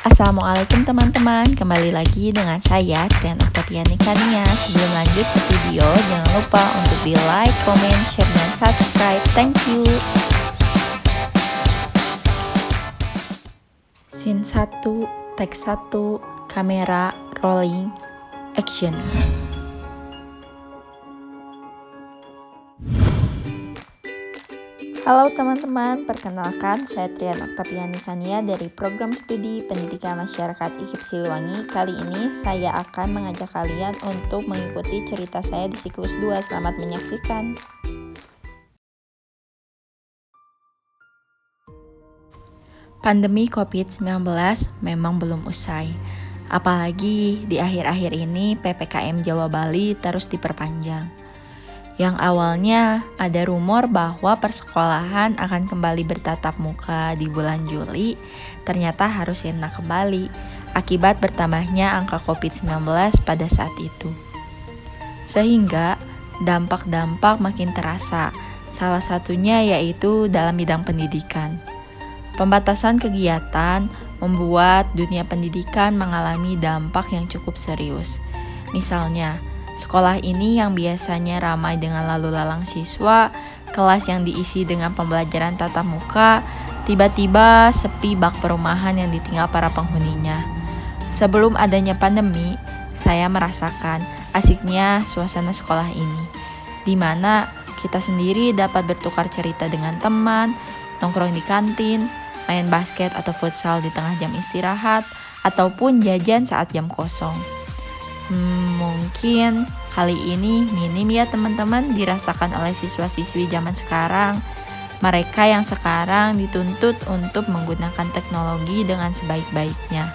Assalamualaikum teman-teman, kembali lagi dengan saya Trian Oktaviani Kania. Sebelum lanjut ke video, jangan lupa untuk di like, comment, share, dan subscribe. Thank you. Scene 1, take 1, kamera, rolling, action. Halo teman-teman, perkenalkan saya Trian Oktaviani Kania dari Program Studi Pendidikan Masyarakat IKIP Siliwangi. Kali ini saya akan mengajak kalian untuk mengikuti cerita saya di siklus 2. Selamat menyaksikan. Pandemi COVID-19 memang belum usai. Apalagi di akhir-akhir ini PPKM Jawa Bali terus diperpanjang. Yang awalnya ada rumor bahwa persekolahan akan kembali bertatap muka di bulan Juli, ternyata harus sirna kembali akibat bertambahnya angka COVID-19 pada saat itu. Sehingga dampak-dampak makin terasa, salah satunya yaitu dalam bidang pendidikan. Pembatasan kegiatan membuat dunia pendidikan mengalami dampak yang cukup serius. Misalnya, sekolah ini yang biasanya ramai dengan lalu lalang siswa, kelas yang diisi dengan pembelajaran tatap muka, tiba-tiba sepi bak perumahan yang ditinggal para penghuninya. Sebelum adanya pandemi, saya merasakan asiknya suasana sekolah ini, di mana kita sendiri dapat bertukar cerita dengan teman, nongkrong di kantin, main basket atau futsal di tengah jam istirahat, ataupun jajan saat jam kosong. Mungkin kali ini minim ya teman-teman dirasakan oleh siswa-siswi zaman sekarang. Mereka yang sekarang dituntut untuk menggunakan teknologi dengan sebaik-baiknya.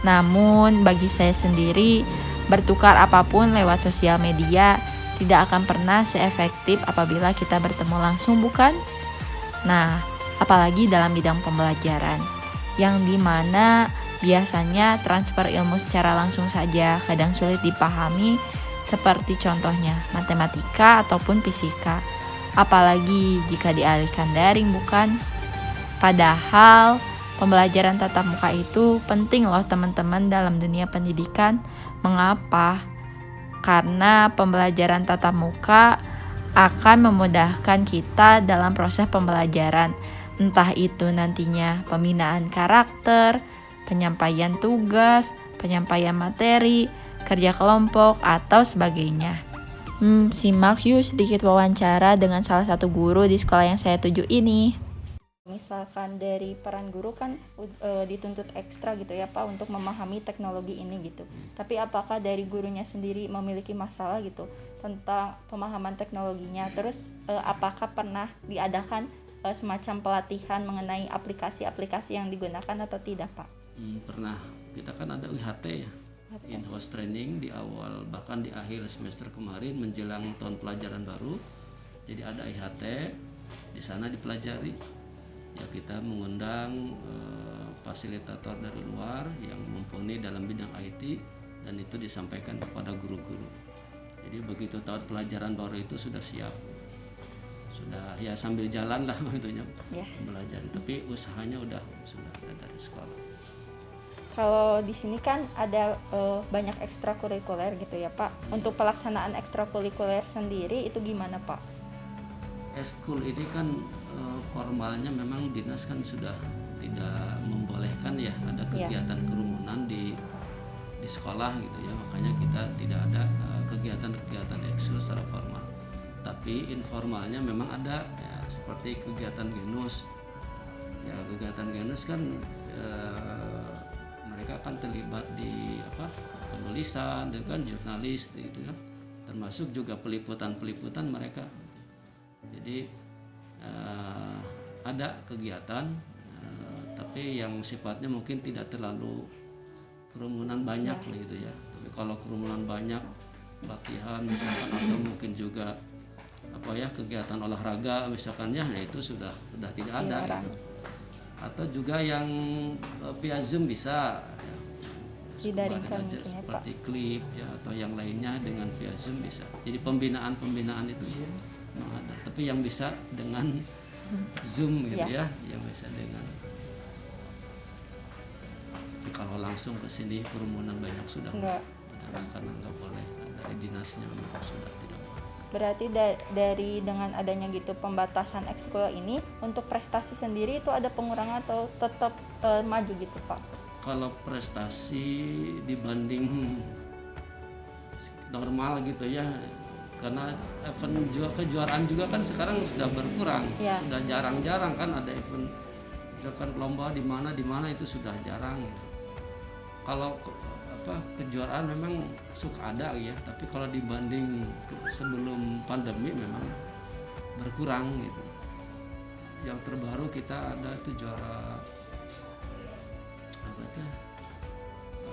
Namun bagi saya sendiri, bertukar apapun lewat sosial media tidak akan pernah seefektif apabila kita bertemu langsung, bukan? Nah, apalagi dalam bidang pembelajaran, yang dimana biasanya transfer ilmu secara langsung saja kadang sulit dipahami, seperti contohnya matematika ataupun fisika, apalagi jika dialihkan daring, bukan? Padahal pembelajaran tatap muka itu penting loh teman-teman dalam dunia pendidikan. Mengapa? Karena pembelajaran tatap muka akan memudahkan kita dalam proses pembelajaran, entah itu nantinya pembinaan karakter, penyampaian tugas, penyampaian materi, kerja kelompok, atau sebagainya. Simak yuk sedikit wawancara dengan salah satu guru di sekolah yang saya tuju ini. Misalkan dari peran guru kan dituntut ekstra gitu ya Pak untuk memahami teknologi ini gitu. Tapi apakah dari gurunya sendiri memiliki masalah gitu tentang pemahaman teknologinya? Terus apakah pernah diadakan semacam pelatihan mengenai aplikasi-aplikasi yang digunakan atau tidak Pak? Pernah. Kita kan ada IHT ya, in-house training di awal bahkan di akhir semester kemarin menjelang tahun pelajaran baru. Jadi ada IHT, di sana dipelajari. Ya kita mengundang fasilitator dari luar yang mumpuni dalam bidang IT dan itu disampaikan kepada guru-guru. Jadi begitu tahun pelajaran baru itu sudah siap. Sudah ya sambil jalan lah tentunya belajar, tapi usahanya sudah ada dari sekolah. Kalau di sini kan ada banyak ekstrakurikuler gitu ya Pak. Untuk pelaksanaan ekstrakurikuler sendiri itu gimana Pak? Eskul ini kan formalnya memang dinas kan sudah tidak membolehkan ya ada kegiatan kerumunan di sekolah gitu ya. Makanya kita tidak ada kegiatan-kegiatan ekskul secara formal. Tapi informalnya memang ada ya, seperti kegiatan genus. Ya kegiatan genus kan mereka akan terlibat di penulisan dan kan jurnalis gitu kan, termasuk juga peliputan mereka. Jadi ada kegiatan tapi yang sifatnya mungkin tidak terlalu kerumunan banyak gitu ya. Tapi kalau kerumunan banyak latihan misalkan atau mungkin juga kegiatan olahraga misalkan ya, itu sudah tidak ada gitu. Atau juga yang via Zoom bisa didaringkan aja, seperti klip ya atau yang lainnya dengan via Zoom bisa. Jadi pembinaan itu memang ada. Tapi yang bisa dengan Zoom gitu ya, yang bisa dengan Tapi kalau langsung ke sini kerumunan banyak sudah Enggak. karena nggak boleh. Nah, dari dinasnya memang sudah tidak boleh. Berarti dari dengan adanya gitu pembatasan ekskul ini, untuk prestasi sendiri itu ada pengurangan atau tetap maju gitu Pak? Kalau prestasi dibanding normal gitu ya, karena event kejuaraan juga kan sekarang sudah berkurang, Ya. sudah jarang-jarang kan ada event, misalkan lomba di mana itu sudah jarang. Kalau kejuaraan memang suka ada ya, tapi kalau dibanding sebelum pandemi memang berkurang gitu. Yang terbaru kita ada itu juara apa itu?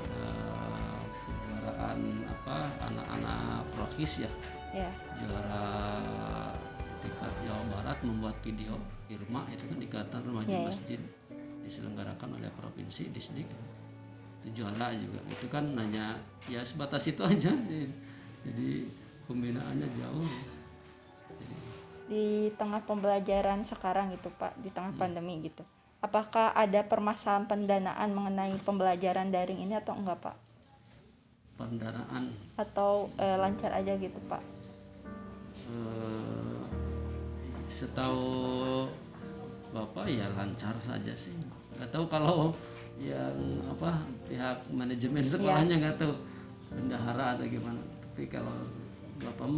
Ada kejuaraan anak-anak prokis ya. Ya. Juara tingkat Jawa Barat membuat video Irma itu kan di Kata Remaja Ya, ya. Masjid diselenggarakan oleh provinsi Disdik. Itu juara juga. Itu kan hanya ya sebatas itu aja. Jadi pembinaannya jauh. Di tengah pembelajaran sekarang gitu Pak, di tengah pandemi gitu, apakah ada permasalahan pendanaan mengenai pembelajaran daring ini atau enggak Pak? Pendanaan Atau lancar aja gitu Pak? setahu Bapak ya lancar saja sih. Nggak tahu kalau yang pihak manajemen sekolahnya nggak tahu bendahara atau gimana. Tapi kalau Bapak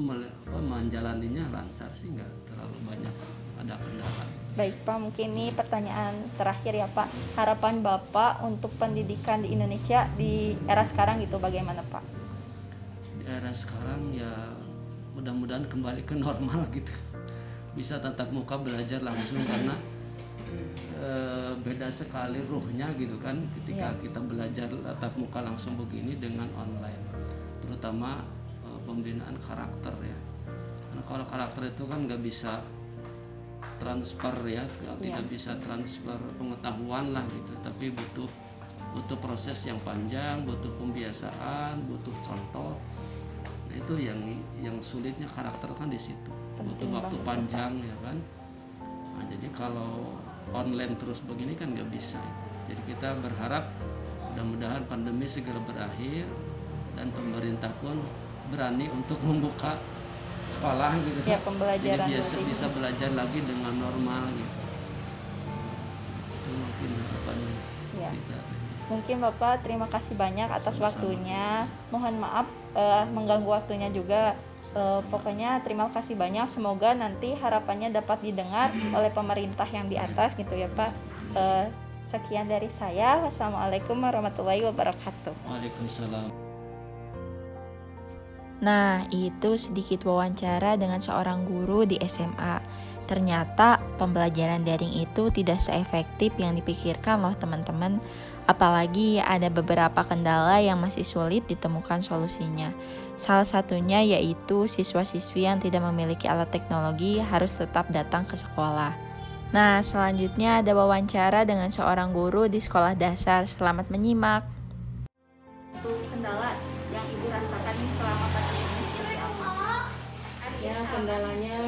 menjalaninya lancar sih, nggak terlalu banyak ada kendala. Baik Pak, mungkin ini pertanyaan terakhir ya Pak. Harapan Bapak untuk pendidikan di Indonesia di era sekarang gitu bagaimana Pak? Di era sekarang ya mudah-mudahan kembali ke normal gitu. Bisa tatap muka belajar langsung karena beda sekali ruhnya gitu kan ketika kita belajar tatap muka langsung begini dengan online. Terutama pembinaan karakter ya. Karena kalau karakter itu kan nggak bisa transfer ya, tidak bisa transfer pengetahuan lah gitu, tapi butuh proses yang panjang, butuh pembiasaan, butuh contoh. Nah itu yang sulitnya karakter kan di situ, butuh waktu panjang ya kan. Nah, jadi kalau online terus begini kan nggak bisa itu. Jadi kita berharap mudah-mudahan pandemi segera berakhir dan pemerintah pun berani untuk membuka sekolah gitu Ya, pembelajaran jadi bisa belajar lagi dengan normal gitu. Itu mungkin harapannya Ya. kita. Mungkin Bapak terima kasih banyak atas waktunya. Mohon maaf mengganggu waktunya juga. Pokoknya terima kasih banyak. Semoga nanti harapannya dapat didengar oleh pemerintah yang di atas gitu ya Pak. Sekian dari saya. Wassalamualaikum warahmatullahi wabarakatuh. Waalaikumsalam. Nah, itu sedikit wawancara dengan seorang guru di SMA. Ternyata pembelajaran daring itu tidak seefektif yang dipikirkan loh teman-teman. Apalagi ada beberapa kendala yang masih sulit ditemukan solusinya. Salah satunya yaitu siswa-siswi yang tidak memiliki alat teknologi harus tetap datang ke sekolah. Nah, selanjutnya ada wawancara dengan seorang guru di sekolah dasar. Selamat menyimak. Untuk kendala yang Ibu rasakan nih selama pandemi ini seperti apa? Ya, kendalanya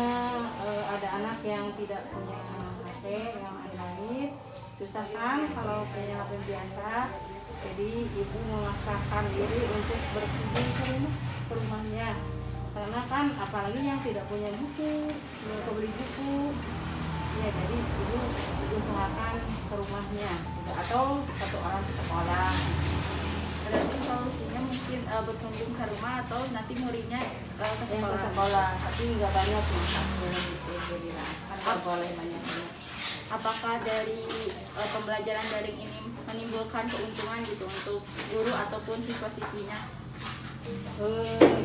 ada anak yang tidak punya HP, yang Android, susah kan kalau punya HP biasa. Jadi ibu memaksakan diri untuk berkunjung ke rumahnya, karena kan apalagi yang tidak punya buku, belum beli buku. Ya, jadi ibu usahakan ke rumahnya atau satu orang ke sekolah. Berarti solusinya mungkin berkunjung ke rumah atau nanti muridnya ke sekolah. Ke sekolah, tapi nggak banyak gitu, jadi kan boleh banyak. Apakah dari pembelajaran daring ini menimbulkan keuntungan gitu untuk guru ataupun siswa-siswinya?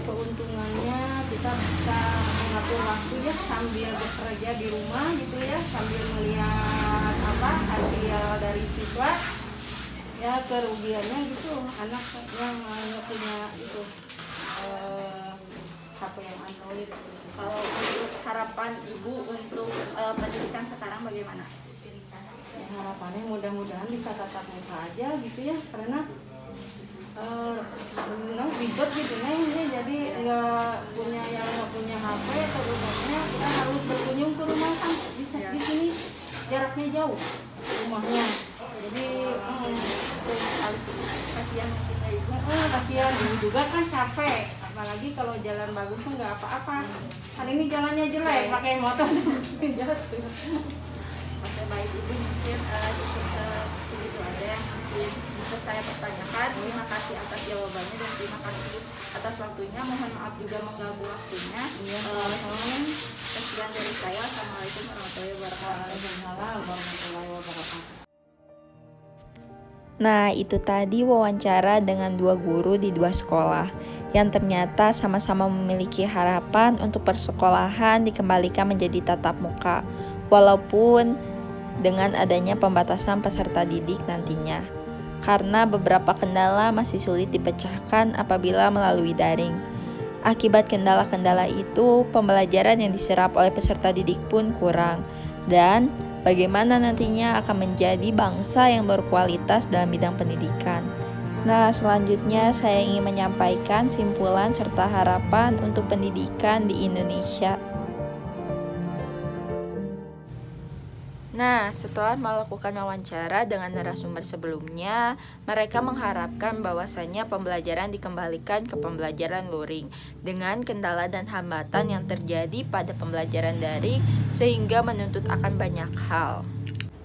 Keuntungannya kita bisa mengatur waktu ya sambil bekerja di rumah gitu ya, sambil melihat hasil dari siswa. Ya, kerugiannya gitu anak yang punya itu HP yang Android. Kalau untuk harapan Ibu untuk pendidikan sekarang bagaimana? Ya, harapannya mudah-mudahan bisa tatap muka aja gitu ya, karena ribet gitu nih, jadi nggak punya HP atau rumahnya kita harus berkunjung ke rumah kan bisa di sini jaraknya jauh rumahnya, jadi kasihan kita ibu. Kasihan ibu juga kan capek, apalagi kalau jalan bagus tuh nggak apa-apa. Hari ini jalannya jelek, pakai motor jatuh. Oke, baik ibu, mungkin cukup segitu aja yang mungkin bisa saya pertanyakan. Terima kasih atas jawabannya dan terima kasih atas waktunya. Mohon maaf juga mengganggu waktunya. Sekian dari saya. Assalamualaikum warahmatullahi wabarakatuh. Waalaikumsalam warahmatullahi wabarakatuh. Nah, itu tadi wawancara dengan dua guru di dua sekolah yang ternyata sama-sama memiliki harapan untuk persekolahan dikembalikan menjadi tatap muka, walaupun dengan adanya pembatasan peserta didik nantinya. Karena beberapa kendala masih sulit dipecahkan apabila melalui daring. Akibat kendala-kendala itu, pembelajaran yang diserap oleh peserta didik pun kurang. Dan bagaimana nantinya akan menjadi bangsa yang berkualitas dalam bidang pendidikan. Nah, selanjutnya saya ingin menyampaikan simpulan serta harapan untuk pendidikan di Indonesia. Nah, setelah melakukan wawancara dengan narasumber sebelumnya, mereka mengharapkan bahwasannya pembelajaran dikembalikan ke pembelajaran luring dengan kendala dan hambatan yang terjadi pada pembelajaran daring sehingga menuntut akan banyak hal.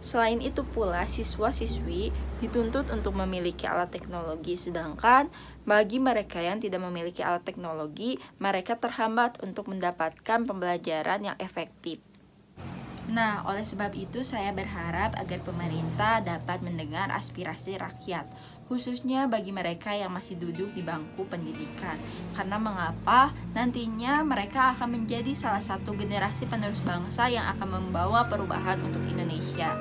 Selain itu pula, siswa-siswi dituntut untuk memiliki alat teknologi, sedangkan bagi mereka yang tidak memiliki alat teknologi, mereka terhambat untuk mendapatkan pembelajaran yang efektif. Nah, oleh sebab itu saya berharap agar pemerintah dapat mendengar aspirasi rakyat, khususnya bagi mereka yang masih duduk di bangku pendidikan. Karena mengapa nantinya mereka akan menjadi salah satu generasi penerus bangsa yang akan membawa perubahan untuk Indonesia.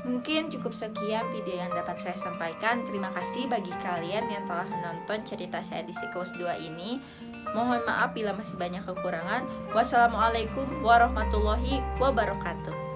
Mungkin cukup sekian video yang dapat saya sampaikan. Terima kasih bagi kalian yang telah menonton cerita saya di siklus 2 ini. Mohon maaf bila masih banyak kekurangan. Wassalamualaikum warahmatullahi wabarakatuh.